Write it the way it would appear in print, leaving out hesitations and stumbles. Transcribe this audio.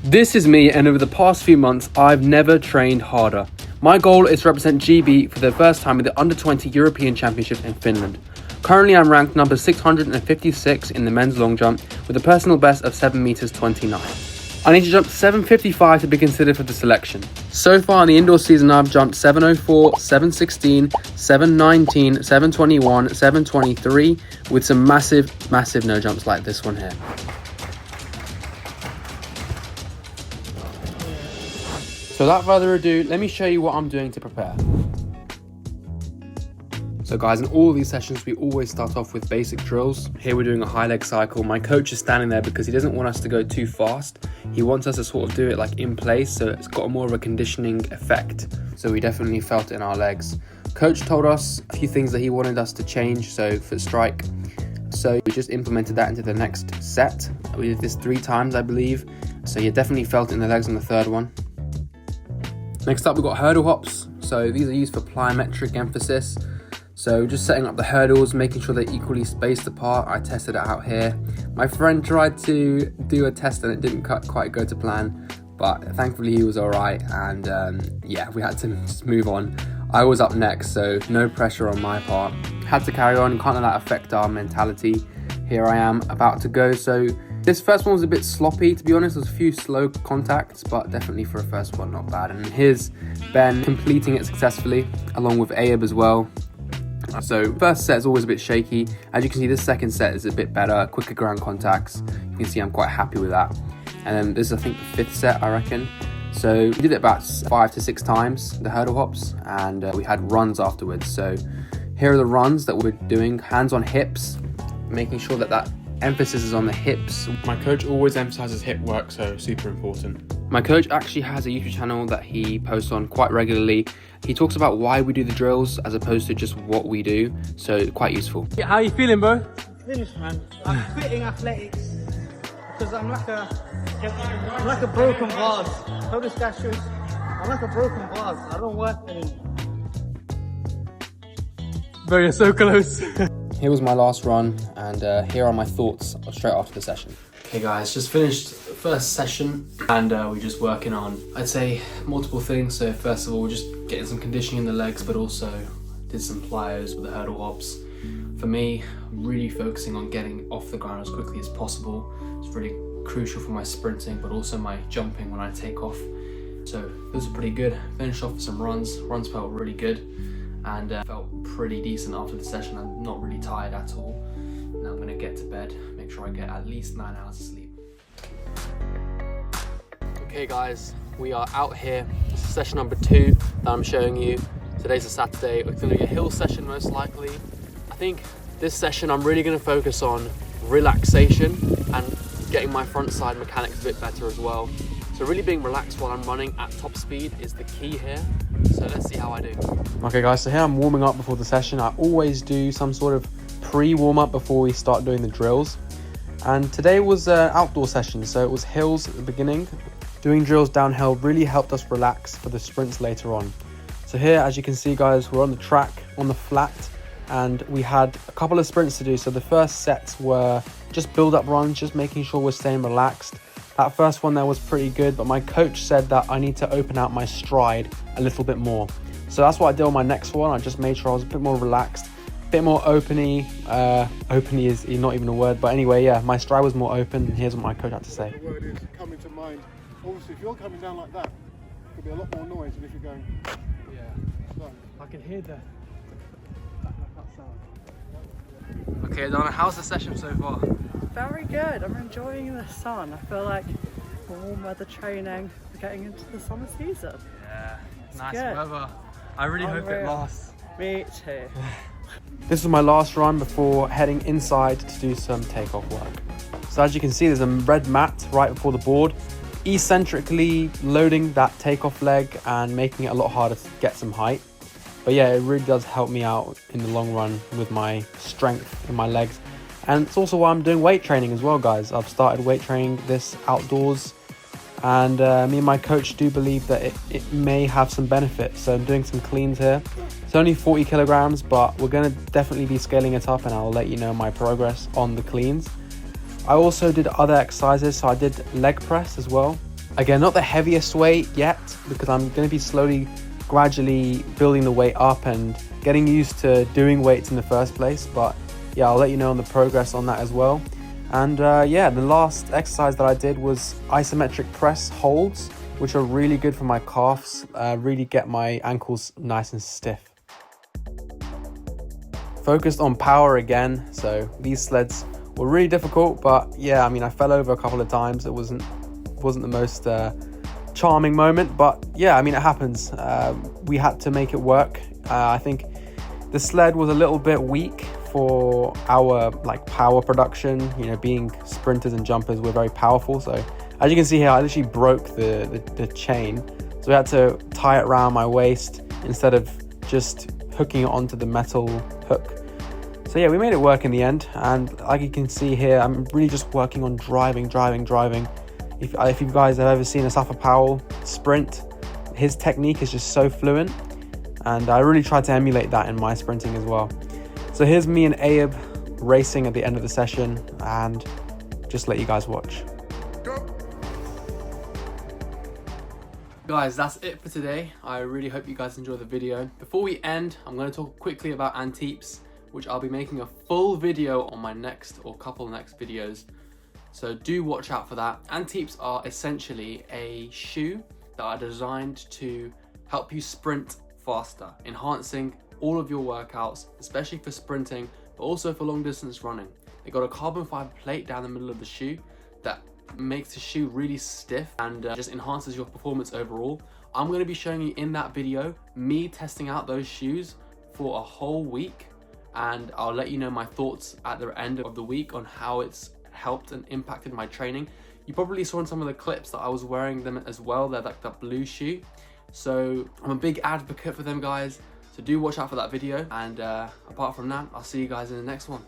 This is me, and over the past few months, I've never trained harder. My goal is to represent GB for the first time at the Under-20 European Championship in Finland. Currently, I'm ranked number 656 in the men's long jump with a personal best of 7 meters 29. I need to jump 755 to be considered for the selection. So far in the indoor season, I've jumped 704, 716, 719, 721, 723 with some massive no jumps like this one here. So without further ado, let me show you what I'm doing to prepare. So guys, in all of these sessions, we always start off with basic drills. Here we're doing a high leg cycle. My coach is standing there because he doesn't want us to go too fast. He wants us to sort of do it like in place, so it's got more of a conditioning effect. So we definitely felt it in our legs. Coach told us a few things that he wanted us to change, so for strike. So we just implemented that into the next set. We did this 3 times, I believe. So you definitely felt it in the legs on the third one. Next up, we've got hurdle hops. So these are used for plyometric emphasis. So just setting up the hurdles, making sure they're equally spaced apart. I tested it out here. My friend tried to do a test and it didn't quite go to plan, but thankfully he was all right. And yeah, we had to just move on. I was up next, so no pressure on my part. Had to carry on, can't let that affect our mentality. Here I am about to go. So this first one was a bit sloppy, to be honest. There's a few slow contacts, but definitely for a first one, not bad. And here's Ben completing it successfully, along with Abe as well. So first set is always a bit shaky. As you can see, this second set is a bit better, quicker ground contacts. You can see I'm quite happy with that. And then this is, I think, the 5th set, I reckon. So we did it about 5 to 6 times, the hurdle hops, and we had runs afterwards. So here are the runs that we're doing. Hands on hips, making sure that emphasis is on the hips. My coach always emphasizes hip work, so super important. My coach actually has a YouTube channel that he posts on quite regularly. He talks about why we do the drills as opposed to just what we do, so quite useful. Yeah, how you feeling, bro? Finished, man. I'm quitting athletics because I'm like a broken vase. How this guy shows, I'm like a broken vase. I don't work anymore. Bro, you're so close. Here was my last run, and here are my thoughts straight after the session. Okay guys, just finished the first session, and we're just working on, I'd say, multiple things. So first of all, just getting some conditioning in the legs, but also did some plyos with the hurdle hops. For me, really focusing on getting off the ground as quickly as possible. It's really crucial for my sprinting, but also my jumping when I take off. So those are pretty good. Finished off with some runs. Runs felt really good, and felt pretty decent after the session. I'm not really tired at all. Now I'm gonna get to bed, make sure I get at least 9 hours of sleep. Okay guys, we are out here. This is session number 2 that I'm showing you. Today's a Saturday. We're gonna do a hill session most likely. I think this session I'm really gonna focus on relaxation and getting my front side mechanics a bit better as well. So really being relaxed while I'm running at top speed is the key here. So let's see how I do. Okay guys, so here I'm warming up before the session. I always do some sort of pre-warm-up before we start doing the drills. And today was an outdoor session, so it was hills at the beginning. Doing drills downhill really helped us relax for the sprints later on. So here, as you can see guys, we're on the track, on the flat, and we had a couple of sprints to do. So the first sets were just build-up runs, just making sure we're staying relaxed. That first one there was pretty good, but my coach said that I need to open out my stride a little bit more. So that's what I did on my next one. I just made sure I was a bit more relaxed, a bit more openy. Openy is not even a word, but anyway, yeah, my stride was more open. And here's what my coach had to say. The word is coming to mind. Obviously, if you're coming down like that, there'll be a lot more noise than if you're going. Yeah, So. I can hear that sound. Okay, Donna, how's the session so far? Very good. I'm enjoying the sun. I feel like warm weather training, we're getting into the summer season. Yeah, it's nice good. weather. I really hope it lasts. Me too. This was my last run before heading inside to do some takeoff work. So as you can see, there's a red mat right before the board, eccentrically loading that takeoff leg and making it a lot harder to get some height. But yeah, it really does help me out in the long run with my strength in my legs. And it's also why I'm doing weight training as well, guys. I've started weight training this outdoors, and me and my coach do believe that it may have some benefit. So I'm doing some cleans here. It's only 40 kilograms, but we're going to definitely be scaling it up, and I'll let you know my progress on the cleans. I also did other exercises, so I did leg press as well. Again, not the heaviest weight yet, because I'm going to be slowly, gradually building the weight up and getting used to doing weights in the first place. But yeah, I'll let you know on the progress on that as well. And yeah, the last exercise that I did was isometric press holds, which are really good for my calves, really get my ankles nice and stiff. Focused on power again, so these sleds were really difficult, but yeah, I mean, I fell over a couple of times. It wasn't the most charming moment, but yeah, I mean, it happens. We had to make it work. I think the sled was a little bit weak for our like power production. You know, being sprinters and jumpers, we're very powerful. So as you can see here, I literally broke the chain, so we had to tie it around my waist instead of just hooking it onto the metal hook. So yeah, we made it work in the end, and like you can see here, I'm really just working on driving. If you guys have ever seen Asafa Powell sprint, his technique is just so fluent, and I really tried to emulate that in my sprinting as well. So here's me and Abe racing at the end of the session, and just let you guys watch. Guys, that's it for today. I really hope you guys enjoyed the video. Before we end, I'm going to talk quickly about anteeps, which I'll be making a full video on my next or couple next videos. So do watch out for that. Anteeps are essentially a shoe that are designed to help you sprint faster, enhancing all of your workouts, especially for sprinting, but also for long distance running. They got a carbon fiber plate down the middle of the shoe that makes the shoe really stiff and just enhances your performance overall. I'm going to be showing you in that video me testing out those shoes for a whole week, and I'll let you know my thoughts at the end of the week on how it's helped and impacted my training. You probably saw in some of the clips that I was wearing them as well. They're like that blue shoe. So I'm a big advocate for them, guys. So do watch out for that video. And apart from that, I'll see you guys in the next one.